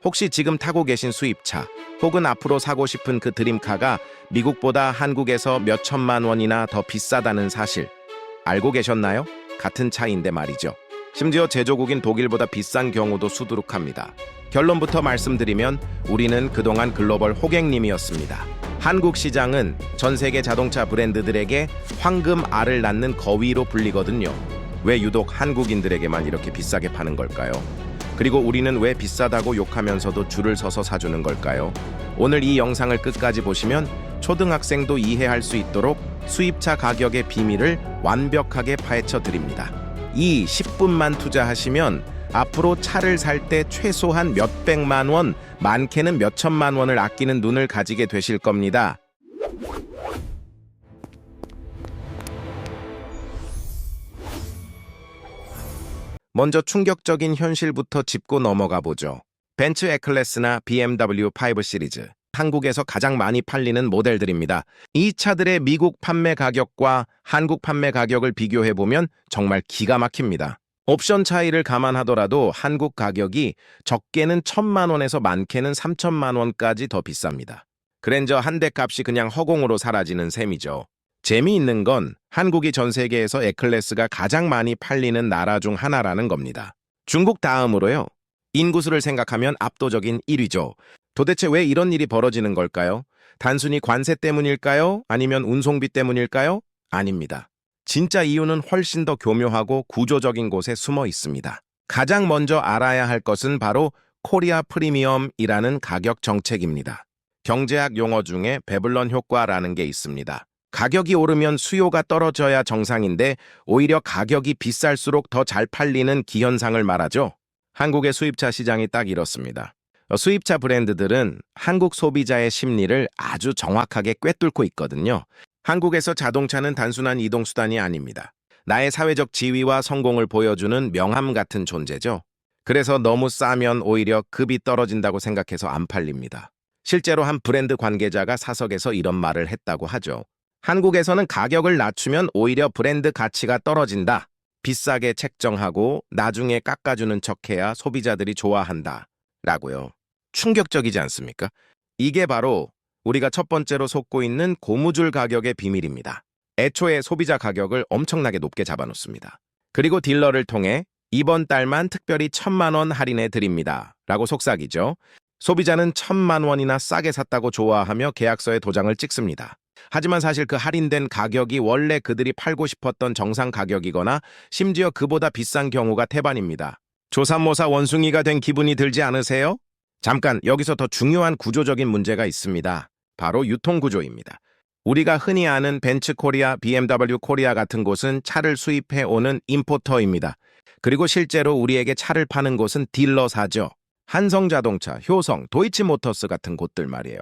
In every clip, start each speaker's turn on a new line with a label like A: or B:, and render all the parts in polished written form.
A: 혹시 지금 타고 계신 수입차 혹은 앞으로 사고 싶은 그 드림카가 미국보다 한국에서 몇 천만 원이나 더 비싸다는 사실 알고 계셨나요? 같은 차인데 말이죠. 심지어 제조국인 독일보다 비싼 경우도 수두룩합니다. 결론부터 말씀드리면 우리는 그동안 글로벌 호객님이었습니다. 한국 시장은 전 세계 자동차 브랜드들에게 황금 알을 낳는 거위로 불리거든요. 왜 유독 한국인들에게만 이렇게 비싸게 파는 걸까요? 그리고 우리는 왜 비싸다고 욕하면서도 줄을 서서 사주는 걸까요? 오늘 이 영상을 끝까지 보시면 초등학생도 이해할 수 있도록 수입차 가격의 비밀을 완벽하게 파헤쳐 드립니다. 이 10분만 투자하시면 앞으로 차를 살 때 최소한 몇백만 원, 많게는 몇천만 원을 아끼는 눈을 가지게 되실 겁니다. 먼저 충격적인 현실부터 짚고 넘어가 보죠. 벤츠 E클래스나 BMW 5 시리즈, 한국에서 가장 많이 팔리는 모델들입니다. 이 차들의 미국 판매 가격과 한국 판매 가격을 비교해보면 정말 기가 막힙니다. 옵션 차이를 감안하더라도 한국 가격이 적게는 1,000만 원에서 많게는 3천만 원까지 더 비쌉니다. 그랜저 한 대 값이 그냥 허공으로 사라지는 셈이죠. 재미있는 건 한국이 전 세계에서 E클래스가 가장 많이 팔리는 나라 중 하나라는 겁니다. 중국 다음으로요. 인구수를 생각하면 압도적인 1위죠. 도대체 왜 이런 일이 벌어지는 걸까요? 단순히 관세 때문일까요? 아니면 운송비 때문일까요? 아닙니다. 진짜 이유는 훨씬 더 교묘하고 구조적인 곳에 숨어 있습니다. 가장 먼저 알아야 할 것은 바로 코리아 프리미엄이라는 가격 정책입니다. 경제학 용어 중에 배블런 효과라는 게 있습니다. 가격이 오르면 수요가 떨어져야 정상인데 오히려 가격이 비쌀수록 더 잘 팔리는 기현상을 말하죠. 한국의 수입차 시장이 딱 이렇습니다. 수입차 브랜드들은 한국 소비자의 심리를 아주 정확하게 꿰뚫고 있거든요. 한국에서 자동차는 단순한 이동수단이 아닙니다. 나의 사회적 지위와 성공을 보여주는 명함 같은 존재죠. 그래서 너무 싸면 오히려 급이 떨어진다고 생각해서 안 팔립니다. 실제로 한 브랜드 관계자가 사석에서 이런 말을 했다고 하죠. 한국에서는 가격을 낮추면 오히려 브랜드 가치가 떨어진다. 비싸게 책정하고 나중에 깎아주는 척해야 소비자들이 좋아한다. 라고요. 충격적이지 않습니까? 이게 바로 우리가 첫 번째로 속고 있는 고무줄 가격의 비밀입니다. 애초에 소비자 가격을 엄청나게 높게 잡아놓습니다. 그리고 딜러를 통해 이번 달만 특별히 1,000만 원 할인해 드립니다. 라고 속삭이죠. 소비자는 1,000만 원이나 싸게 샀다고 좋아하며 계약서에 도장을 찍습니다. 하지만 사실 그 할인된 가격이 원래 그들이 팔고 싶었던 정상 가격이거나 심지어 그보다 비싼 경우가 태반입니다. 조삼모사 원숭이가 된 기분이 들지 않으세요? 잠깐 여기서 더 중요한 구조적인 문제가 있습니다. 바로 유통구조입니다. 우리가 흔히 아는 벤츠 코리아, BMW 코리아 같은 곳은 차를 수입해 오는 임포터입니다. 그리고 실제로 우리에게 차를 파는 곳은 딜러사죠. 한성자동차, 효성, 도이치모터스 같은 곳들 말이에요.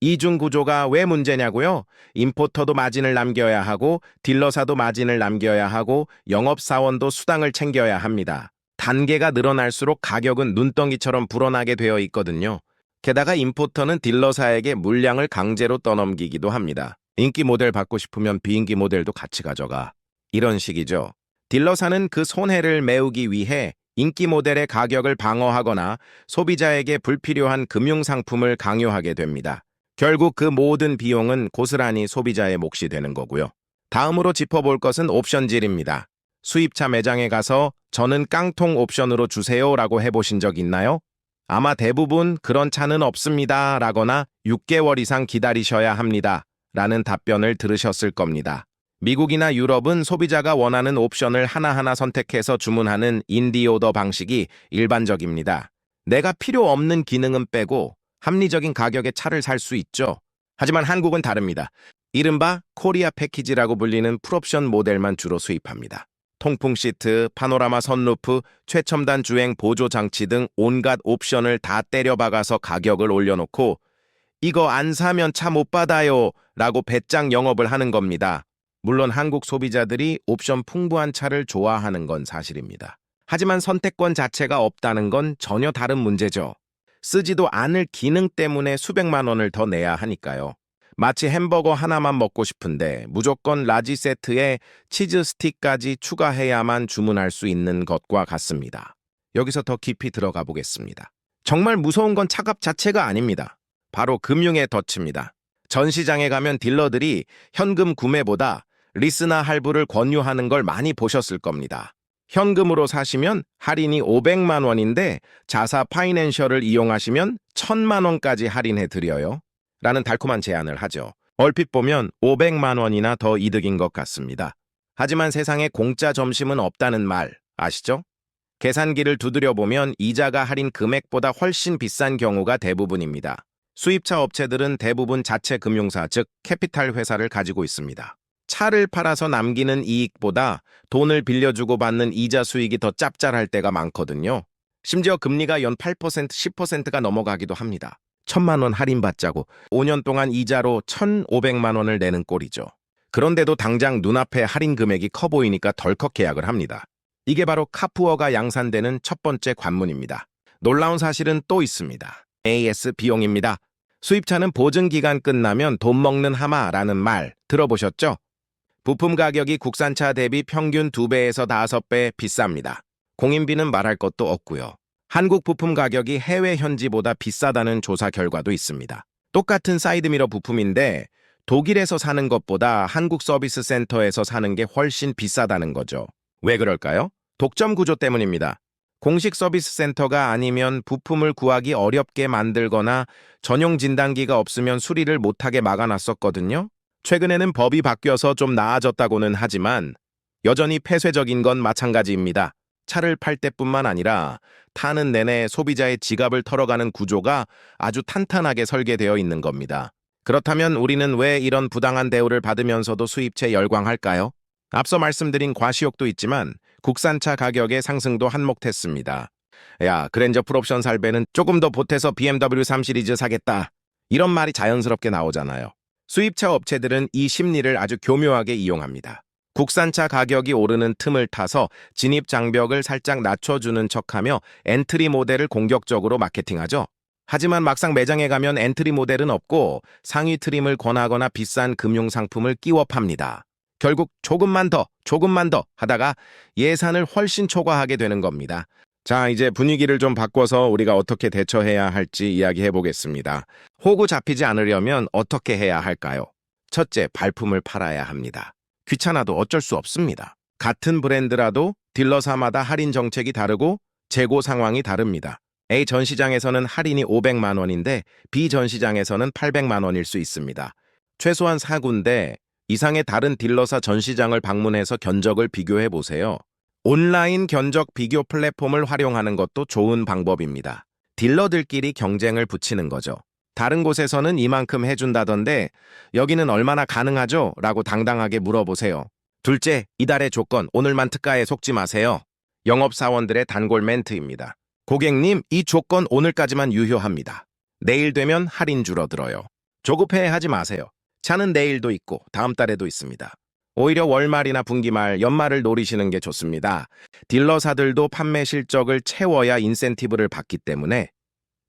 A: 이중 구조가 왜 문제냐고요? 임포터도 마진을 남겨야 하고 딜러사도 마진을 남겨야 하고 영업사원도 수당을 챙겨야 합니다. 단계가 늘어날수록 가격은 눈덩이처럼 불어나게 되어 있거든요. 게다가 임포터는 딜러사에게 물량을 강제로 떠넘기기도 합니다. 인기 모델 받고 싶으면 비인기 모델도 같이 가져가. 이런 식이죠. 딜러사는 그 손해를 메우기 위해 인기 모델의 가격을 방어하거나 소비자에게 불필요한 금융상품을 강요하게 됩니다. 결국 그 모든 비용은 고스란히 소비자의 몫이 되는 거고요. 다음으로 짚어볼 것은 옵션질입니다. 수입차 매장에 가서 저는 깡통 옵션으로 주세요 라고 해보신 적 있나요? 아마 대부분 그런 차는 없습니다 라거나 6개월 이상 기다리셔야 합니다 라는 답변을 들으셨을 겁니다. 미국이나 유럽은 소비자가 원하는 옵션을 하나하나 선택해서 주문하는 인디오더 방식이 일반적입니다. 내가 필요 없는 기능은 빼고 합리적인 가격에 차를 살 수 있죠. 하지만 한국은 다릅니다. 이른바 코리아 패키지라고 불리는 풀옵션 모델만 주로 수입합니다. 통풍 시트, 파노라마 선루프, 최첨단 주행 보조 장치 등 온갖 옵션을 다 때려박아서 가격을 올려놓고 이거 안 사면 차 못 받아요 라고 배짱 영업을 하는 겁니다. 물론 한국 소비자들이 옵션 풍부한 차를 좋아하는 건 사실입니다. 하지만 선택권 자체가 없다는 건 전혀 다른 문제죠. 쓰지도 않을 기능 때문에 수백만 원을 더 내야 하니까요. 마치 햄버거 하나만 먹고 싶은데 무조건 라지 세트에 치즈 스틱까지 추가해야만 주문할 수 있는 것과 같습니다. 여기서 더 깊이 들어가 보겠습니다. 정말 무서운 건 차값 자체가 아닙니다. 바로 금융의 덫입니다. 전 시장에 가면 딜러들이 현금 구매보다 리스나 할부를 권유하는 걸 많이 보셨을 겁니다. 현금으로 사시면 할인이 500만 원인데 자사 파이낸셜을 이용하시면 1000만 원까지 할인해 드려요. 라는 달콤한 제안을 하죠. 얼핏 보면 500만 원이나 더 이득인 것 같습니다. 하지만 세상에 공짜 점심은 없다는 말 아시죠? 계산기를 두드려 보면 이자가 할인 금액보다 훨씬 비싼 경우가 대부분입니다. 수입차 업체들은 대부분 자체 금융사, 즉 캐피탈 회사를 가지고 있습니다. 차를 팔아서 남기는 이익보다 돈을 빌려주고 받는 이자 수익이 더 짭짤할 때가 많거든요. 심지어 금리가 연 8%, 10%가 넘어가기도 합니다. 1000만 원 할인받자고 5년 동안 이자로 1500만 원을 내는 꼴이죠. 그런데도 당장 눈앞에 할인 금액이 커 보이니까 덜컥 계약을 합니다. 이게 바로 카푸어가 양산되는 첫 번째 관문입니다. 놀라운 사실은 또 있습니다. AS 비용입니다. 수입차는 보증기간 끝나면 돈 먹는 하마라는 말 들어보셨죠? 부품 가격이 국산차 대비 평균 2배에서 5배 비쌉니다. 공인비는 말할 것도 없고요. 한국 부품 가격이 해외 현지보다 비싸다는 조사 결과도 있습니다. 똑같은 사이드미러 부품인데 독일에서 사는 것보다 한국 서비스 센터에서 사는 게 훨씬 비싸다는 거죠. 왜 그럴까요? 독점 구조 때문입니다. 공식 서비스 센터가 아니면 부품을 구하기 어렵게 만들거나 전용 진단기가 없으면 수리를 못하게 막아놨었거든요. 최근에는 법이 바뀌어서 좀 나아졌다고는 하지만 여전히 폐쇄적인 건 마찬가지입니다. 차를 팔 때뿐만 아니라 타는 내내 소비자의 지갑을 털어가는 구조가 아주 탄탄하게 설계되어 있는 겁니다. 그렇다면 우리는 왜 이런 부당한 대우를 받으면서도 수입차에 열광할까요? 앞서 말씀드린 과시욕도 있지만 국산차 가격의 상승도 한몫했습니다. 야, 그랜저 풀옵션 살배는 조금 더 보태서 BMW 3 시리즈 사겠다. 이런 말이 자연스럽게 나오잖아요. 수입차 업체들은 이 심리를 아주 교묘하게 이용합니다. 국산차 가격이 오르는 틈을 타서 진입 장벽을 살짝 낮춰주는 척하며 엔트리 모델을 공격적으로 마케팅하죠. 하지만 막상 매장에 가면 엔트리 모델은 없고 상위 트림을 권하거나 비싼 금융 상품을 끼워 팝니다. 결국 조금만 더 하다가 예산을 훨씬 초과하게 되는 겁니다. 자, 이제 분위기를 좀 바꿔서 우리가 어떻게 대처해야 할지 이야기해 보겠습니다. 호구 잡히지 않으려면 어떻게 해야 할까요? 첫째, 발품을 팔아야 합니다. 귀찮아도 어쩔 수 없습니다. 같은 브랜드라도 딜러사마다 할인 정책이 다르고 재고 상황이 다릅니다. A 전시장에서는 할인이 500만 원인데 B 전시장에서는 800만 원일 수 있습니다. 최소한 4군데 이상의 다른 딜러사 전시장을 방문해서 견적을 비교해 보세요. 온라인 견적 비교 플랫폼을 활용하는 것도 좋은 방법입니다. 딜러들끼리 경쟁을 붙이는 거죠. 다른 곳에서는 이만큼 해준다던데 여기는 얼마나 가능하죠? 라고 당당하게 물어보세요. 둘째, 이달의 조건, 오늘만 특가에 속지 마세요. 영업사원들의 단골 멘트입니다. 고객님, 이 조건 오늘까지만 유효합니다. 내일 되면 할인 줄어들어요. 조급해하지 마세요. 차는 내일도 있고 다음 달에도 있습니다. 오히려 월말이나 분기말, 연말을 노리시는 게 좋습니다. 딜러사들도 판매 실적을 채워야 인센티브를 받기 때문에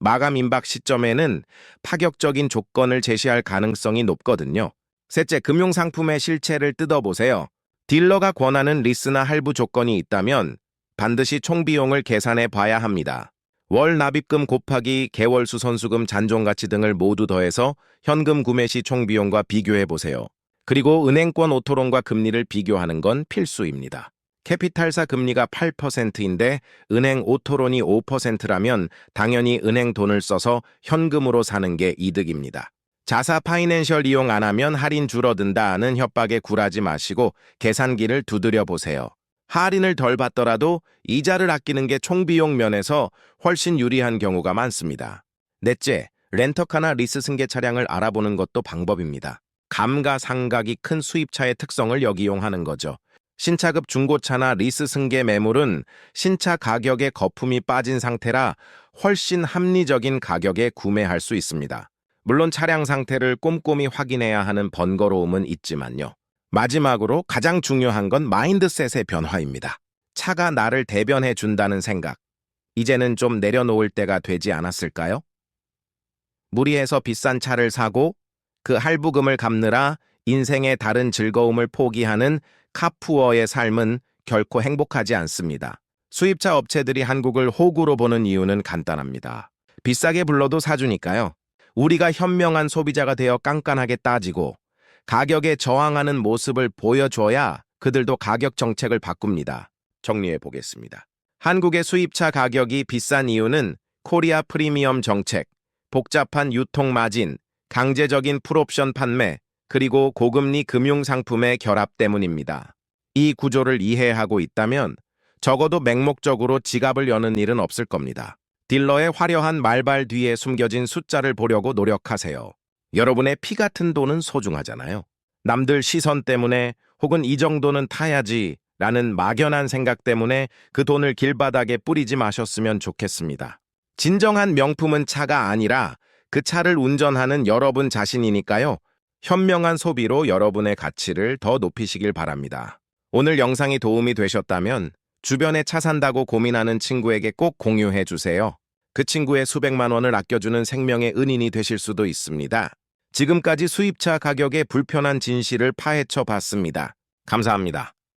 A: 마감 임박 시점에는 파격적인 조건을 제시할 가능성이 높거든요. 셋째, 금융상품의 실체를 뜯어보세요. 딜러가 권하는 리스나 할부 조건이 있다면 반드시 총비용을 계산해 봐야 합니다. 월 납입금 곱하기 개월수 선수금 잔존가치 등을 모두 더해서 현금 구매 시 총비용과 비교해 보세요. 그리고 은행권 오토론과 금리를 비교하는 건 필수입니다. 캐피탈사 금리가 8%인데 은행 오토론이 5%라면 당연히 은행 돈을 써서 현금으로 사는 게 이득입니다. 자사 파이낸셜 이용 안 하면 할인 줄어든다는 협박에 굴하지 마시고 계산기를 두드려 보세요. 할인을 덜 받더라도 이자를 아끼는 게 총비용 면에서 훨씬 유리한 경우가 많습니다. 넷째, 렌터카나 리스 승계 차량을 알아보는 것도 방법입니다. 감가상각이 큰 수입차의 특성을 역이용하는 거죠. 신차급 중고차나 리스 승계 매물은 신차 가격에 거품이 빠진 상태라 훨씬 합리적인 가격에 구매할 수 있습니다. 물론 차량 상태를 꼼꼼히 확인해야 하는 번거로움은 있지만요. 마지막으로 가장 중요한 건 마인드셋의 변화입니다. 차가 나를 대변해 준다는 생각. 이제는 좀 내려놓을 때가 되지 않았을까요? 무리해서 비싼 차를 사고 그 할부금을 갚느라 인생의 다른 즐거움을 포기하는 카푸어의 삶은 결코 행복하지 않습니다. 수입차 업체들이 한국을 호구로 보는 이유는 간단합니다. 비싸게 불러도 사주니까요. 우리가 현명한 소비자가 되어 깐깐하게 따지고 가격에 저항하는 모습을 보여줘야 그들도 가격 정책을 바꿉니다. 정리해 보겠습니다. 한국의 수입차 가격이 비싼 이유는 코리아 프리미엄 정책, 복잡한 유통 마진, 강제적인 풀옵션 판매, 그리고 고금리 금융상품의 결합 때문입니다. 이 구조를 이해하고 있다면 적어도 맹목적으로 지갑을 여는 일은 없을 겁니다. 딜러의 화려한 말발 뒤에 숨겨진 숫자를 보려고 노력하세요. 여러분의 피 같은 돈은 소중하잖아요. 남들 시선 때문에 혹은 이 정도는 타야지 라는 막연한 생각 때문에 그 돈을 길바닥에 뿌리지 마셨으면 좋겠습니다. 진정한 명품은 차가 아니라 그 차를 운전하는 여러분 자신이니까요. 현명한 소비로 여러분의 가치를 더 높이시길 바랍니다. 오늘 영상이 도움이 되셨다면 주변에 차 산다고 고민하는 친구에게 꼭 공유해 주세요. 그 친구의 수백만 원을 아껴주는 생명의 은인이 되실 수도 있습니다. 지금까지 수입차 가격의 불편한 진실을 파헤쳐 봤습니다. 감사합니다.